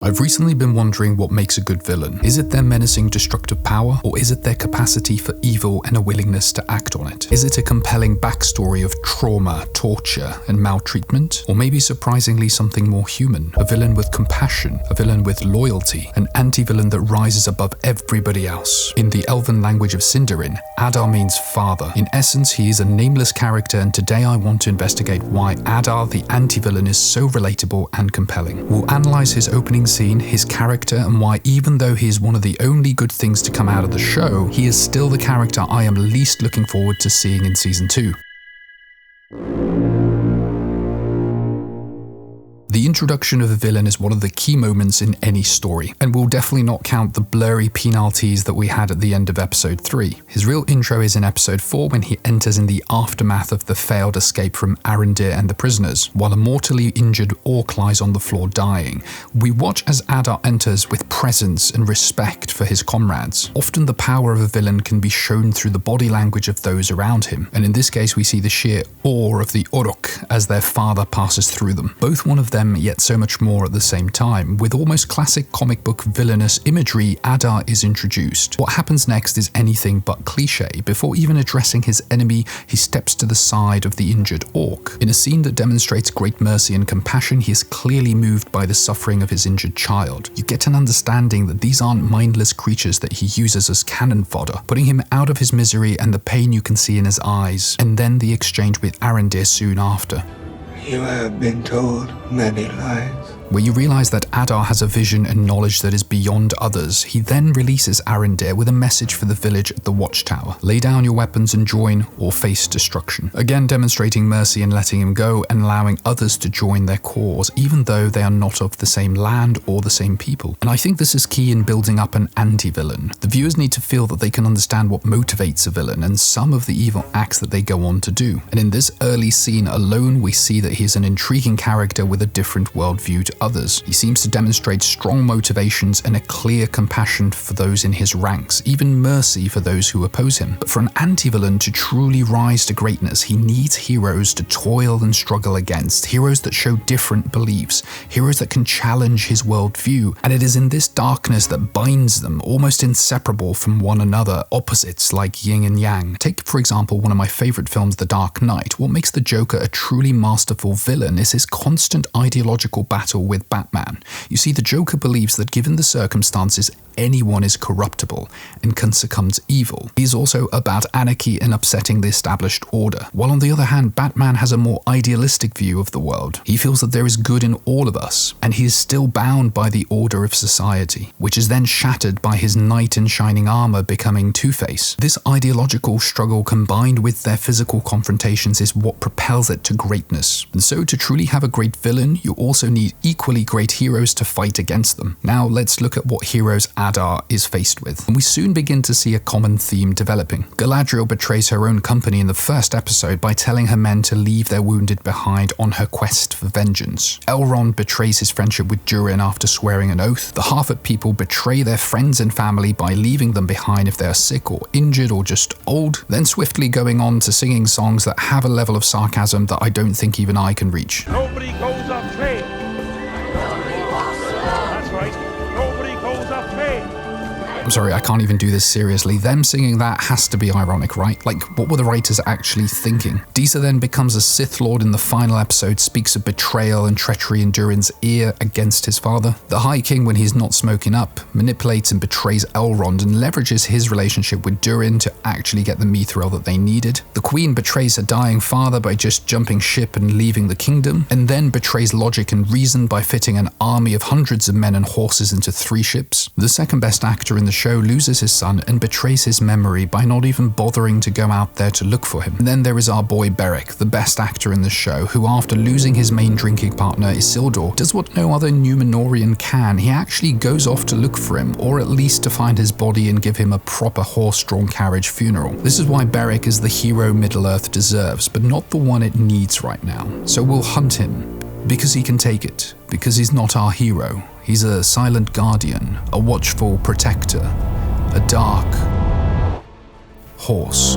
I've recently been wondering what makes a good villain. Is it their menacing, destructive power, or is it their capacity for evil and a willingness to act on it? Is it a compelling backstory of trauma, torture, and maltreatment? Or maybe surprisingly something more human? A villain with compassion, a villain with loyalty, an anti-villain that rises above everybody else. In the elven language of Sindarin, Adar means father. In essence, he is a nameless character, and today I want to investigate why Adar the anti-villain is so relatable and compelling. We'll analyze his opening scene, his character, and why even though he is one of the only good things to come out of the show, he is still the character I am least looking forward to seeing in Season 2. The introduction of a villain is one of the key moments in any story, and we'll definitely not count the blurry penalties that we had at the end of episode 3. His real intro is in episode 4 when he enters in the aftermath of the failed escape from Arendir and the prisoners, while a mortally injured orc lies on the floor dying. We watch as Adar enters with presence and respect for his comrades. Often the power of a villain can be shown through the body language of those around him, and in this case we see the sheer awe of the Uruk as their father passes through them. Both one of them yet so much more at the same time. With almost classic comic book villainous imagery, Adar is introduced. What happens next is anything but cliche. Before even addressing his enemy, he steps to the side of the injured orc. In a scene that demonstrates great mercy and compassion, he is clearly moved by the suffering of his injured child. You get an understanding that these aren't mindless creatures that he uses as cannon fodder, putting him out of his misery and the pain you can see in his eyes. And then the exchange with Arendir soon after. You have been told many lies. Where you realize that Adar has a vision and knowledge that is beyond others. He then releases Arendir with a message for the village at the watchtower. Lay down your weapons and join, or face destruction. Again demonstrating mercy and letting him go and allowing others to join their cause, even though they are not of the same land or the same people. And I think this is key in building up an anti-villain. The viewers need to feel that they can understand what motivates a villain and some of the evil acts that they go on to do. And in this early scene alone, we see that he is an intriguing character with a different worldview to others. He seems to demonstrate strong motivations and a clear compassion for those in his ranks, even mercy for those who oppose him. But for an anti-villain to truly rise to greatness, he needs heroes to toil and struggle against, heroes that show different beliefs, heroes that can challenge his worldview, and it is in this darkness that binds them, almost inseparable from one another, opposites like yin and yang. Take, for example, one of my favorite films, The Dark Knight. What makes the Joker a truly masterful villain is his constant ideological battle with Batman. You see, the Joker believes that given the circumstances, anyone is corruptible and can succumb to evil. He is also about anarchy and upsetting the established order. While on the other hand, Batman has a more idealistic view of the world. He feels that there is good in all of us, and he is still bound by the order of society, which is then shattered by his knight in shining armor becoming Two-Face. This ideological struggle combined with their physical confrontations is what propels it to greatness. And so to truly have a great villain, you also need equally great heroes to fight against them. Now let's look at what heroes Adar is faced with. And we soon begin to see a common theme developing. Galadriel betrays her own company in the first episode by telling her men to leave their wounded behind on her quest for vengeance. Elrond betrays his friendship with Durin after swearing an oath. The Harfoot people betray their friends and family by leaving them behind if they are sick or injured or just old, then swiftly going on to singing songs that have a level of sarcasm that I don't think even I can reach. Nobody goes off train. That's right. Nobody goes off train. I'm sorry, I can't even do this seriously. Them singing that has to be ironic, right? Like, what were the writers actually thinking? Disa then becomes a Sith Lord in the final episode, speaks of betrayal and treachery in Durin's ear against his father. The High King, when he's not smoking up, manipulates and betrays Elrond and leverages his relationship with Durin to actually get the mithril that they needed. The Queen betrays her dying father by just jumping ship and leaving the kingdom, and then betrays logic and reason by fitting an army of hundreds of men and horses into 3 ships. The second best actor in the show loses his son and betrays his memory by not even bothering to go out there to look for him. And then there is our boy Beric, the best actor in the show, who after losing his main drinking partner Isildur, does what no other Númenórean can. He actually goes off to look for him, or at least to find his body and give him a proper horse-drawn carriage funeral. This is why Beric is the hero Middle-earth deserves, but not the one it needs right now. So we'll hunt him, because he can take it, because he's not our hero. He's a silent guardian, a watchful protector, a dark horse.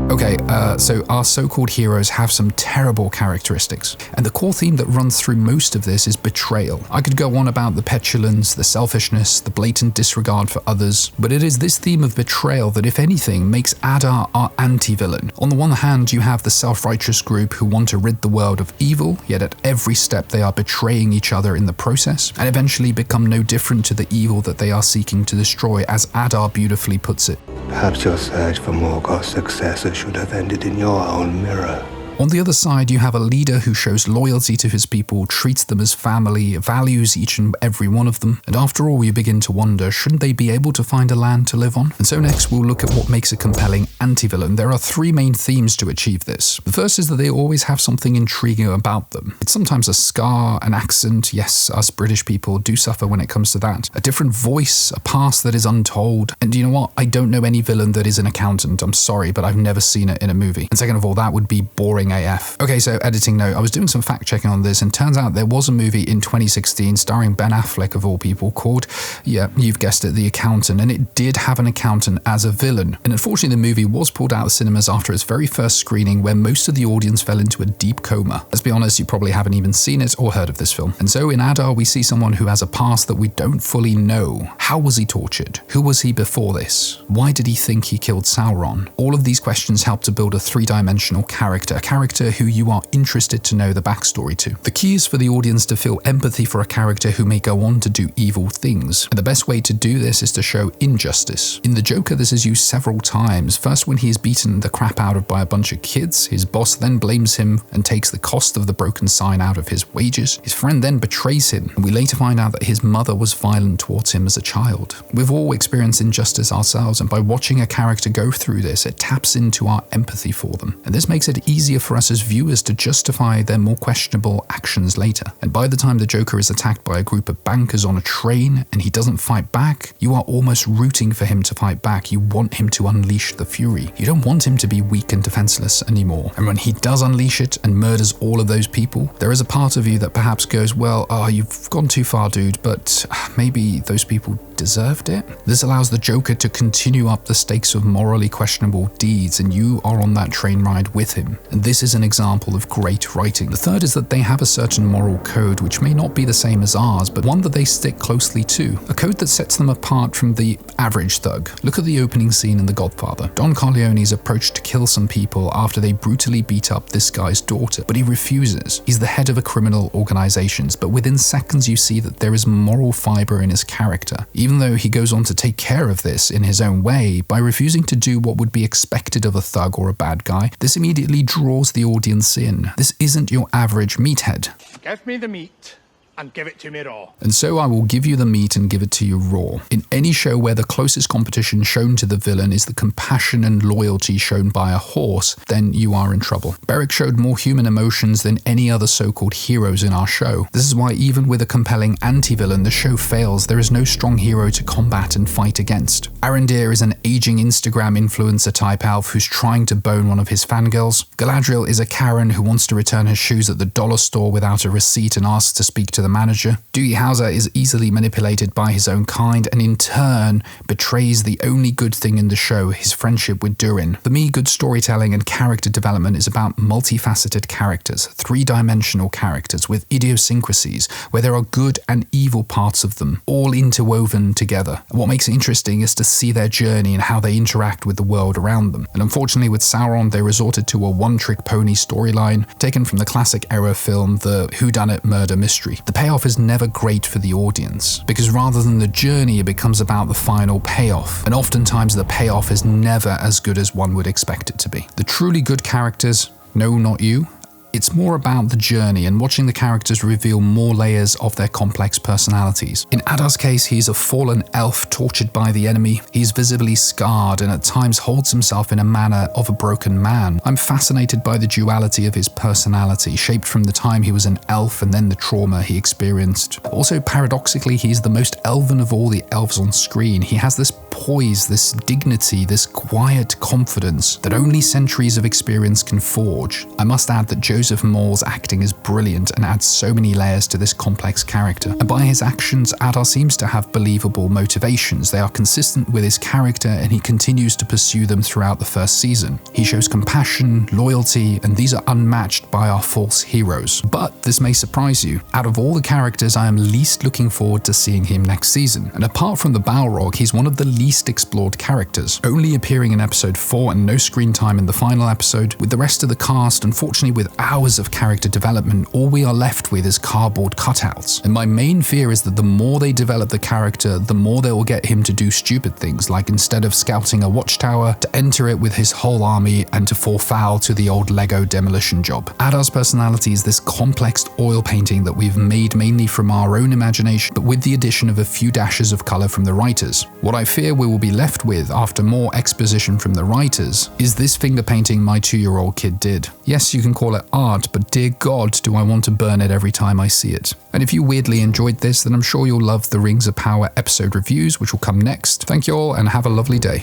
Okay, so our so-called heroes have some terrible characteristics, and the core theme that runs through most of this is betrayal. I could go on about the petulance, the selfishness, the blatant disregard for others, but it is this theme of betrayal that, if anything, makes Adar our anti-villain. On the one hand, you have the self-righteous group who want to rid the world of evil, yet at every step they are betraying each other in the process, and eventually become no different to the evil that they are seeking to destroy, as Adar beautifully puts it. Perhaps your search for Morgoth's successor should have ended in your own mirror. On the other side, you have a leader who shows loyalty to his people, treats them as family, values each and every one of them, and after all, you begin to wonder, shouldn't they be able to find a land to live on? And so next, we'll look at what makes a compelling anti-villain. There are three main themes to achieve this. The first is that they always have something intriguing about them. It's sometimes a scar, an accent. Yes, us British people do suffer when it comes to that. A different voice, a past that is untold. And you know what? I don't know any villain that is an accountant. I'm sorry, but I've never seen it in a movie. And second of all, that would be boring AF. Okay, so editing note, I was doing some fact checking on this, and turns out there was a movie in 2016 starring Ben Affleck of all people called, yeah, you've guessed it, The Accountant, and it did have an accountant as a villain. And unfortunately the movie was pulled out of cinemas after its very first screening, where most of the audience fell into a deep coma. Let's be honest, you probably haven't even seen it or heard of this film. And so in Adar we see someone who has a past that we don't fully know. How was he tortured? Who was he before this? Why did he think he killed Sauron? All of these questions help to build a three-dimensional character, a character who you are interested to know the backstory to. The key is for the audience to feel empathy for a character who may go on to do evil things. And the best way to do this is to show injustice. In The Joker, this is used several times. First, when he is beaten the crap out of by a bunch of kids, his boss then blames him and takes the cost of the broken sign out of his wages. His friend then betrays him, and we later find out that his mother was violent towards him as a child. We've all experienced injustice ourselves, and by watching a character go through this, it taps into our empathy for them. And this makes it easier for us as viewers to justify their more questionable actions later. And by the time the Joker is attacked by a group of bankers on a train and he doesn't fight back, you are almost rooting for him to fight back. You want him to unleash the fury. You don't want him to be weak and defenseless anymore. And when he does unleash it and murders all of those people, there is a part of you that perhaps goes, well, you've gone too far, dude, but maybe those people deserved it. This allows the Joker to continue up the stakes of morally questionable deeds, and you are on that train ride with him. And this is an example of great writing. The third is that they have a certain moral code which may not be the same as ours, but one that they stick closely to. A code that sets them apart from the average thug. Look at the opening scene in The Godfather. Don Corleone is approached to kill some people after they brutally beat up this guy's daughter, but he refuses. He's the head of a criminal organization, but within seconds you see that there is moral fiber in his character. Even though he goes on to take care of this in his own way, by refusing to do what would be expected of a thug or a bad guy, this immediately draws the audience in. This isn't your average meathead. Give me the meat and give it to me raw. And so I will give you the meat and give it to you raw. In any show where the closest competition shown to the villain is the compassion and loyalty shown by a horse, then you are in trouble. Beric showed more human emotions than any other so-called heroes in our show. This is why even with a compelling anti-villain, the show fails. There is no strong hero to combat and fight against. Arendir is an aging Instagram influencer type elf who's trying to bone one of his fangirls. Galadriel is a Karen who wants to return her shoes at the dollar store without a receipt and asks to speak to the manager. Doogie Howser is easily manipulated by his own kind and in turn betrays the only good thing in the show, his friendship with Durin. For me, good storytelling and character development is about multifaceted characters, three-dimensional characters with idiosyncrasies where there are good and evil parts of them, all interwoven together. And what makes it interesting is to see their journey and how they interact with the world around them. And unfortunately with Sauron, they resorted to a one-trick pony storyline taken from the classic era film, The Whodunit Murder Mystery. The payoff is never great for the audience, because rather than the journey, it becomes about the final payoff, and oftentimes the payoff is never as good as one would expect it to be. The truly good characters, no, not you, it's more about the journey and watching the characters reveal more layers of their complex personalities. In Adar's case, he's a fallen elf tortured by the enemy. He's visibly scarred and at times holds himself in a manner of a broken man. I'm fascinated by the duality of his personality, shaped from the time he was an elf and then the trauma he experienced. Also, paradoxically, he's the most elven of all the elves on screen. He has this poise, this dignity, this quiet confidence that only centuries of experience can forge. I must add that Joseph Moore's acting is brilliant and adds so many layers to this complex character. And by his actions, Adar seems to have believable motivations. They are consistent with his character and he continues to pursue them throughout the first season. He shows compassion, loyalty, and these are unmatched by our false heroes. But this may surprise you. Out of all the characters, I am least looking forward to seeing him next season. And apart from the Balrog, he's one of the least explored characters, only appearing in episode 4 and no screen time in the final episode. With the rest of the cast, unfortunately with hours of character development, all we are left with is cardboard cutouts. And my main fear is that the more they develop the character, the more they will get him to do stupid things, like instead of scouting a watchtower, to enter it with his whole army and to fall foul to the old Lego demolition job. Adar's personality is this complex oil painting that we've made mainly from our own imagination, but with the addition of a few dashes of color from the writers. What I fear we will be left with after more exposition from the writers is this finger painting my 2-year-old kid did. Yes, you can call it art, but dear God, do I want to burn it every time I see it. And if you weirdly enjoyed this, then I'm sure you'll love the Rings of Power episode reviews, which will come next. Thank you all and have a lovely day.